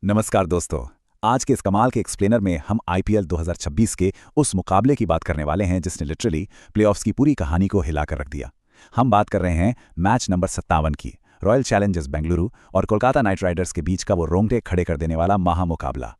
नमस्कार दोस्तों। आज के इस कमाल के एक्सप्लेनर में हम आईपीएल 2026 के उस मुकाबले की बात करने वाले हैं जिसने लिटरली प्लेऑफ्स की पूरी कहानी को हिलाकर रख दिया। हम बात कर रहे हैं मैच नंबर 57 की, रॉयल चैलेंजर्स बेंगलुरु और कोलकाता नाइट राइडर्स के बीच का वो रोंगटे खड़े कर देने वाला महामुकाबला।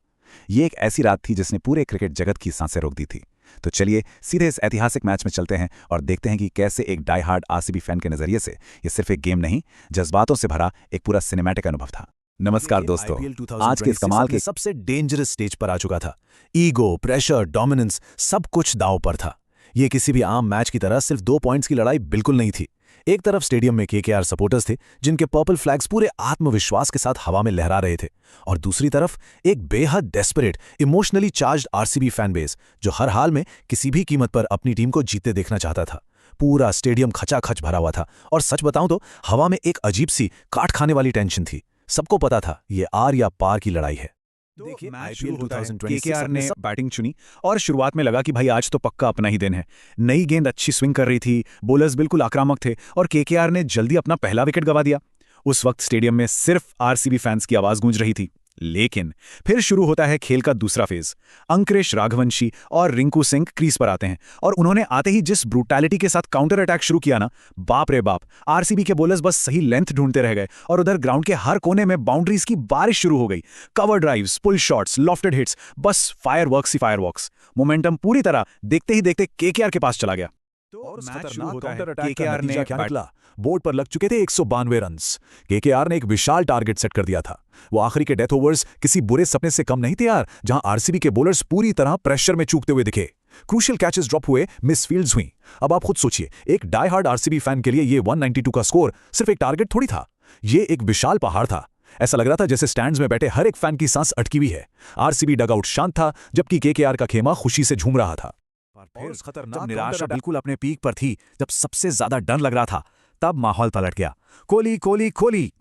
ये एक ऐसी रात थी जिसने पूरे क्रिकेट जगत की सांसें रोक दी थी। तो चलिए सीधे इस ऐतिहासिक मैच में चलते हैं और देखते हैं कि कैसे एक डाई हार्ड आरसीबी फैन के नजरिए से ये सिर्फ एक गेम नहीं, जज्बातों से भरा एक पूरा सिनेमैटिक अनुभव था। नमस्कार दोस्तों, आज के इस कमाल के सबसे डेंजरस स्टेज पर आ चुका था। ईगो, प्रेशर, डोमिनेंस सब कुछ दांव पर था। ये किसी भी आम मैच की तरह सिर्फ 2 पॉइंट्स की लड़ाई बिल्कुल नहीं थी। एक तरफ स्टेडियम में केकेआर सपोर्टर्स थे जिनके पर्पल फ्लैग्स पूरे आत्मविश्वास के साथ हवा में लहरा रहे थे, और दूसरी तरफ एक बेहद desperate, emotionally charged RCB fan base जो हर हाल में किसी भी कीमत पर अपनी टीम को जीतते देखना चाहता था। पूरा स्टेडियम खचाखच भरा हुआ था और सच बताऊं तो हवा में एक अजीब सी काट खाने वाली टेंशन थी। सबको पता था ये आर या पार की लड़ाई है। देखिए आईपीएल 2026 केकेआर ने बैटिंग चुनी और शुरुआत में लगा कि भाई आज तो पक्का अपना ही दिन है। नई गेंद अच्छी स्विंग कर रही थी, बॉलर्स बिल्कुल आक्रामक थे और केकेआर ने जल्दी अपना पहला विकेट गंवा दिया। उस वक्त स्टेडियम में सिर्फ आरसीबी फैंस की आवाज गूंज रही थी। लेकिन फिर शुरू होता है खेल का दूसरा फेज। अंकुरेश राघवंशी और रिंकू सिंह क्रीज पर आते हैं और उन्होंने आते ही जिस ब्रूटैलिटी के साथ काउंटर अटैक शुरू किया ना, बाप रे बाप, आरसीबी के बॉलर्स बस सही लेंथ ढूंढते रह गए और उधर ग्राउंड के हर कोने में बाउंड्रीज की बारिश शुरू हो गई। कवर ड्राइव्स, पुल शॉट्स, लॉफ्टेड हिट्स, बस फायरवर्क्स ही फायरवर्क्स। मोमेंटम पूरी तरह देखते ही देखते केकेआर के पास चला गया। और मैच शुरू होता है। केकेआर ने क्या निकला? बोर्ड पर लग चुके थे 192 रन्स। केकेआर ने एक विशाल टारगेट सेट कर दिया था। वो आखिरी के डेथ ओवर्स किसी बुरे सपने से कम नहीं थे यार, जहां आरसीबी के बॉलर्स पूरी तरह प्रेशर में चूकते हुए दिखे। क्रूशियल कैचेस ड्रॉप हुए, मिस फील्ड्स हुई। अब आप खुद सोचिए, एक डाई हार्ड आरसीबी फैन के लिए ये 192 का स्कोर सिर्फ एक टारगेट थोड़ी था, ये एक विशाल पहाड़ था। ऐसा लग रहा था जैसे स्टैंड्स में बैठे हर एक फैन की सांस अटकी हुई है। आरसीबी डगआउट शांत था जबकि केकेआर का खेमा खुशी से झूम रहा था। जब निराशा बिल्कुल अपने पीक पर थी, जब सबसे ज्यादा डर लग रहा था, तब माहौल पलट गया। कोहली कोहली कोहली।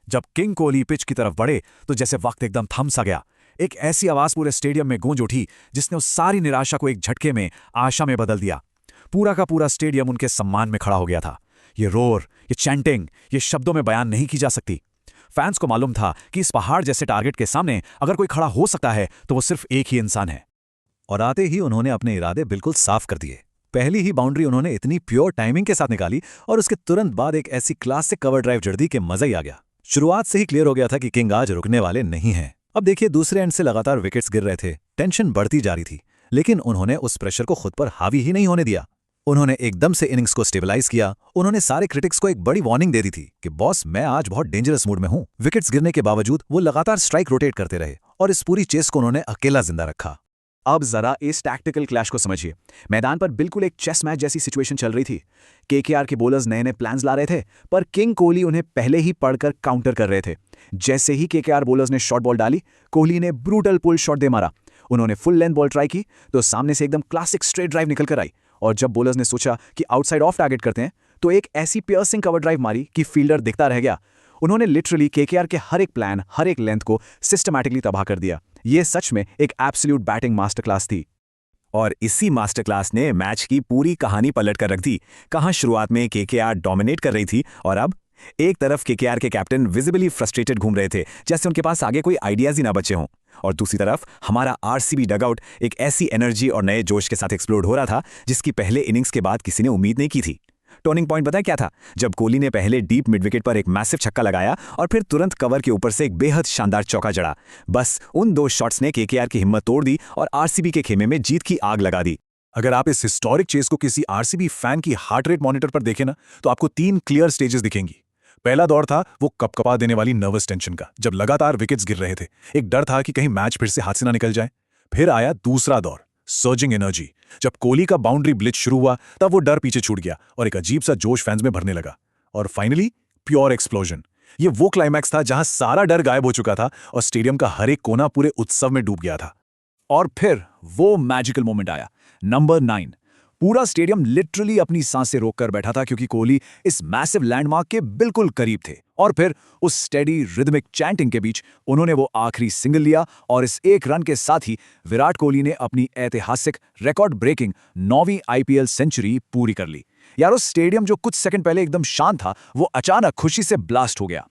जब किंग कोहली पिच की तरफ बढ़े तो जैसे वक्त एकदम थम सा गया। एक ऐसी आवाज पूरे स्टेडियम में गूंज उठी जिसने उस सारी निराशा को एक झटके में आशा में बदल दिया। पूरा का पूरा स्टेडियम उनके सम्मान में खड़ा हो गया था। ये रोर, ये चैंटिंग, ये शब्दों में बयान नहीं की जा सकती। फैंस को मालूम था कि इस पहाड़ जैसे टारगेट के सामने अगर कोई खड़ा हो सकता है तो वो सिर्फ एक ही इंसान है। और आते ही उन्होंने अपने इरादे बिल्कुल साफ कर दिए। पहली ही बाउंड्री उन्होंने इतनी प्योर टाइमिंग के साथ निकाली और उसके तुरंत बाद एक ऐसी क्लासिक कवर ड्राइव जड़ दी कि मजा ही आ गया। शुरुआत से ही क्लियर हो गया था कि किंग आज रुकने वाले नहीं हैं। अब देखिए, दूसरे एंड से लगातार विकेट्स गिर रहे थे, टेंशन बढ़ती जा रही थी, लेकिन उन्होंने उस प्रेशर को खुद पर हावी ही नहीं होने दिया। उन्होंने एकदम से इनिंग्स को स्टेबलाइज किया। उन्होंने सारे क्रिटिक्स को एक बड़ी वार्निंग दे दी थी कि बॉस, मैं आज बहुत डेंजरस मूड में हूं। विकेट्स गिरने के बावजूद वो लगातार स्ट्राइक रोटेट करते रहे और इस पूरी चेस को उन्होंने अकेला जिंदा रखा। अब जरा इस टैक्टिकल क्लैश को समझिए। मैदान पर बिल्कुल एक चेस मैच जैसी सिचुएशन चल रही थी। केकेआर के बॉलर्स नए नए प्लान्स ला रहे थे, पर किंग कोहली उन्हें पहले ही पढ़कर काउंटर कर रहे थे। जैसे ही केकेआर बॉलर्स ने शॉर्ट बॉल डाली, कोहली ने ब्रूटल पुल शॉट दे मारा। उन्होंने फुल लेंथ बॉल ट्राई की तो सामने से एकदम क्लासिक स्ट्रेट ड्राइव निकल कर आई, और जब बॉलर्स ने सोचा कि आउटसाइड ऑफ टारगेट करते हैं तो एक ऐसी पियर्सिंग कवर ड्राइव मारी कि फील्डर दिखता रह गया। उन्होंने लिटरली केकेआर के हर एक प्लान, हर एक लेंथ को सिस्टमैटिकली तबाह कर दिया। ये सच में एक एब्सोल्यूट बैटिंग मास्टर क्लास थी। और इसी मास्टर क्लास ने मैच की पूरी कहानी पलट कर रख दी। कहां शुरुआत में केकेआर डोमिनेट कर रही थी और अब एक तरफ केकेआर के कैप्टन विजिबली फ्रस्ट्रेटेड घूम रहे थे, जैसे उनके पास आगे कोई आइडियाज ही ना बचे हों, और दूसरी तरफ हमारा आरसीबी डगआउट एक ऐसी एनर्जी और नए जोश के साथ एक्सप्लोड हो रहा था जिसकी पहले इनिंग्स के बाद किसी ने उम्मीद नहीं की थी। टर्निंग पॉइंट पता है क्या था? जब कोहली ने पहले डीप मिड विकेट पर एक मैसिव छक्का लगाया और फिर तुरंत कवर के ऊपर से एक बेहद शानदार चौका जड़ा। बस उन 2 शॉट्स ने केकेआर की हिम्मत तोड़ दी और आरसीबी के खेमे में जीत की आग लगा दी। अगर आप इस हिस्टोरिक चेस को किसी आरसीबी फैन की हार्ट रेट मॉनिटर पर देखें ना, तो आपको 3 क्लियर स्टेजेस दिखेंगी। पहला दौर था वो कपकपा देने वाली नर्वस टेंशन का, जब लगातार विकेट्स गिर रहे थे। एक डर था कि कहीं मैच फिर से हाथ से ना निकल जाए। फिर आया दूसरा दौर, सर्जिंग एनर्जी। जब कोहली का बाउंड्री ब्लिच शुरू हुआ तब वो डर पीछे छूट गया और एक अजीब सा जोश फैंस में भरने लगा। और फाइनली प्योर एक्सप्लोजन। ये वो क्लाइमैक्स था जहां सारा डर गायब हो चुका था और स्टेडियम का हर एक कोना पूरे उत्सव में डूब गया था। और फिर वो मैजिकल मोमेंट आया, नंबर 9। पूरा स्टेडियम लिटरली अपनी सांसें रोककर बैठा था क्योंकि कोहली इस मैसिव लैंडमार्क के बिल्कुल करीब थे। और फिर उस स्टेडी रिदमिक चैंटिंग के बीच उन्होंने वो आखिरी सिंगल लिया और इस एक रन के साथ ही विराट कोहली ने अपनी ऐतिहासिक रिकॉर्ड ब्रेकिंग 9वीं आईपीएल सेंचुरी पूरी कर ली। यार, उस स्टेडियम जो कुछ सेकंड पहले एकदम शांत था, वो अचानक खुशी से ब्लास्ट हो गया।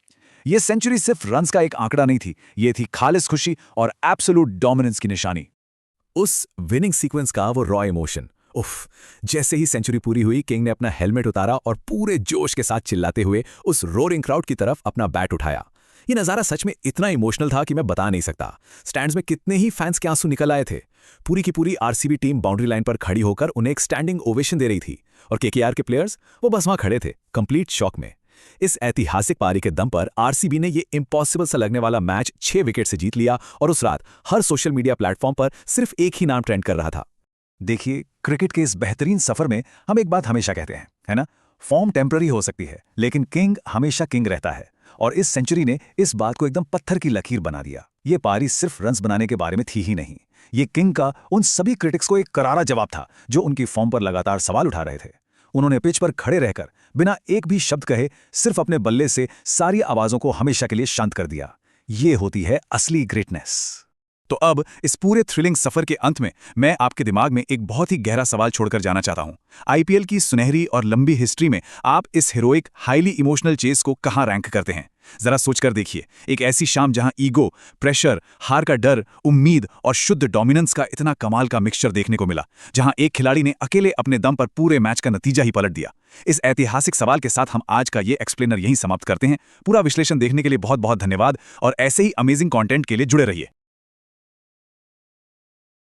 ये सेंचुरी सिर्फ रन्स का एक आंकड़ा नहीं थी, ये थी खालिस खुशी और एब्सोल्यूट डोमिनेंस की निशानी। उस विनिंग सीक्वेंस का वो रॉ इमोशन, उफ। जैसे ही सेंचुरी पूरी हुई, किंग ने अपना हेलमेट उतारा और पूरे जोश के साथ चिल्लाते हुए उस रोरिंग क्राउड की तरफ अपना बैट उठाया। ये नज़ारा सच में इतना इमोशनल था कि मैं बता नहीं सकता। स्टैंड्स में कितने ही फैंस के आंसू निकल आए थे। पूरी की पूरी आरसीबी टीम बाउंड्री लाइन पर खड़ी होकर उन्हें एक स्टैंडिंग ओवेशन दे रही थी और केकेआर के प्लेयर्स वो बस वहां खड़े थे, कंप्लीट शॉक में। इस ऐतिहासिक पारी के दम पर आरसीबी ने ये इम्पॉसिबल सा लगने वाला मैच 6 विकेट से जीत लिया और उस रात हर सोशल मीडिया प्लेटफॉर्म पर सिर्फ एक ही नाम ट्रेंड कर रहा था। देखिए, क्रिकेट के इस बेहतरीन सफर में हम एक बात हमेशा कहते हैं, है ना? फॉर्म टेम्पररी हो सकती है, लेकिन किंग हमेशा किंग रहता है। और इस सेंचुरी ने इस बात को एकदम पत्थर की लकीर बना दिया। ये पारी सिर्फ रन्स बनाने के बारे में थी ही नहीं, ये किंग का उन सभी क्रिटिक्स को एक करारा जवाब था जो उनकी फॉर्म पर लगातार सवाल उठा रहे थे। उन्होंने पिच पर खड़े रहकर बिना एक भी शब्द कहे सिर्फ अपने बल्ले से सारी आवाजों को हमेशा के लिए शांत कर दिया। ये होती है असली ग्रेटनेस। तो अब इस पूरे थ्रिलिंग सफर के अंत में मैं आपके दिमाग में एक बहुत ही गहरा सवाल छोड़कर जाना चाहता हूं। आईपीएल की सुनहरी और लंबी हिस्ट्री में आप इस हीरोइक हाईली इमोशनल चेस को कहां रैंक करते हैं? जरा सोचकर देखिए। एक ऐसी शाम जहां ईगो, प्रेशर, हार का डर, उम्मीद और शुद्ध डोमिनेंस का इतना कमाल का मिक्सचर देखने को मिला, जहां एक खिलाड़ी ने अकेले अपने दम पर पूरे मैच का नतीजा ही पलट दिया। इस ऐतिहासिक सवाल के साथ हम आज का ये एक्सप्लेनर यहीं समाप्त करते हैं। पूरा विश्लेषण देखने के लिए बहुत बहुत धन्यवाद और ऐसे ही अमेजिंग कंटेंट के लिए जुड़े रहिए।